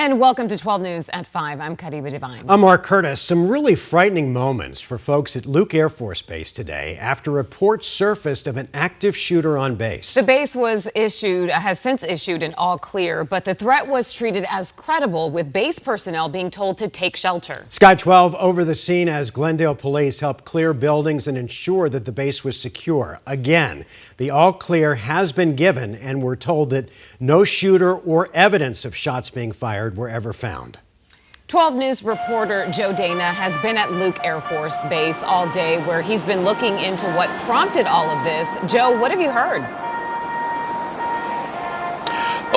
And welcome to 12 News at 5. I'm Kadiba Devine. I'm Mark Curtis. Some really frightening moments for folks at Luke Air Force Base today after reports surfaced of an active shooter on base. The base has since issued an all clear, but the threat was treated as credible, with base personnel being told to take shelter. Sky 12 over the scene as Glendale police helped clear buildings and ensure that the base was secure. Again, the all clear has been given, and we're told that no shooter or evidence of shots being fired were ever found. 12 News reporter Joe Dana has been at Luke Air Force Base all day, where he's been looking into what prompted all of this. Joe, what have you heard?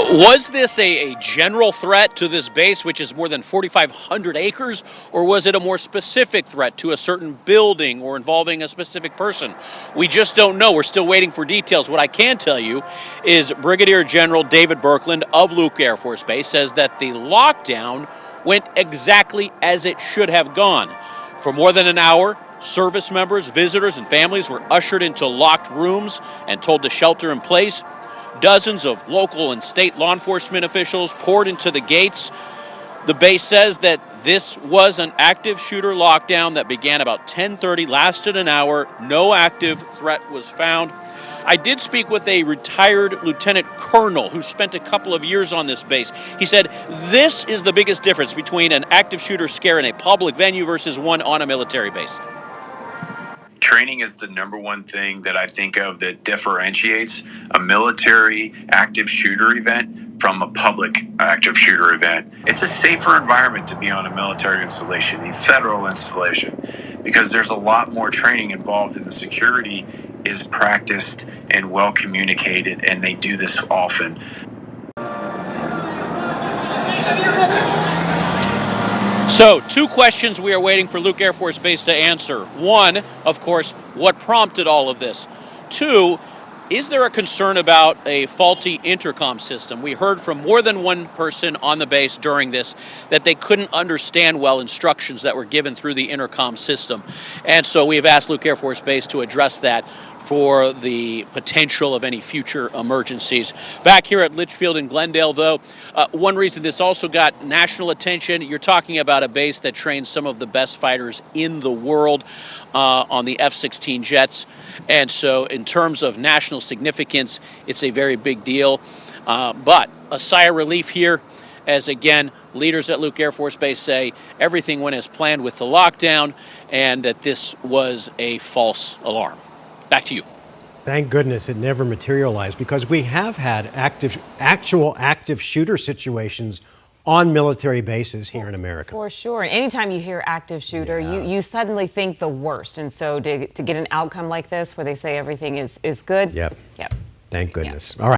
Was this a general threat to this base, which is more than 4,500 acres, or was it a more specific threat to a certain building or involving a specific person? We just don't know. We're still waiting for details. What I can tell you is Brigadier General David Berkland of Luke Air Force Base says that the lockdown went exactly as it should have gone. For more than an hour, service members, visitors, and families were ushered into locked rooms and told to shelter in place. Dozens of local and state law enforcement officials poured into the gates. The base says that this was an active shooter lockdown that began about 10:30, lasted an hour. No active threat was found. I did speak with a retired lieutenant colonel who spent a couple of years on this base. He said this is the biggest difference between an active shooter scare in a public venue versus one on a military base. Training is the number one thing that I think of that differentiates a military active shooter event from a public active shooter event. It's a safer environment to be on a military installation, a federal installation, because there's a lot more training involved, and the security is practiced and well communicated, and they do this often. So, two questions we are waiting for Luke Air Force Base to answer. One, of course, what prompted all of this? Two, is there a concern about a faulty intercom system? We heard from more than one person on the base during this that they couldn't understand well instructions that were given through the intercom system. And so we have asked Luke Air Force Base to address that for the potential of any future emergencies. Back here at Litchfield in Glendale, though, one reason this also got national attention, you're talking about a base that trains some of the best fighters in the world on the F-16 jets. And so in terms of national significance, it's a very big deal. But a sigh of relief here, as again, leaders at Luke Air Force Base say everything went as planned with the lockdown and that this was a false alarm. Back to you. Thank goodness it never materialized, because we have had actual active shooter situations on military bases here in America. For sure. Anytime you hear active shooter, you suddenly think the worst. And so to get an outcome like this where they say everything is good. Yep. Yep. Thank goodness. All right.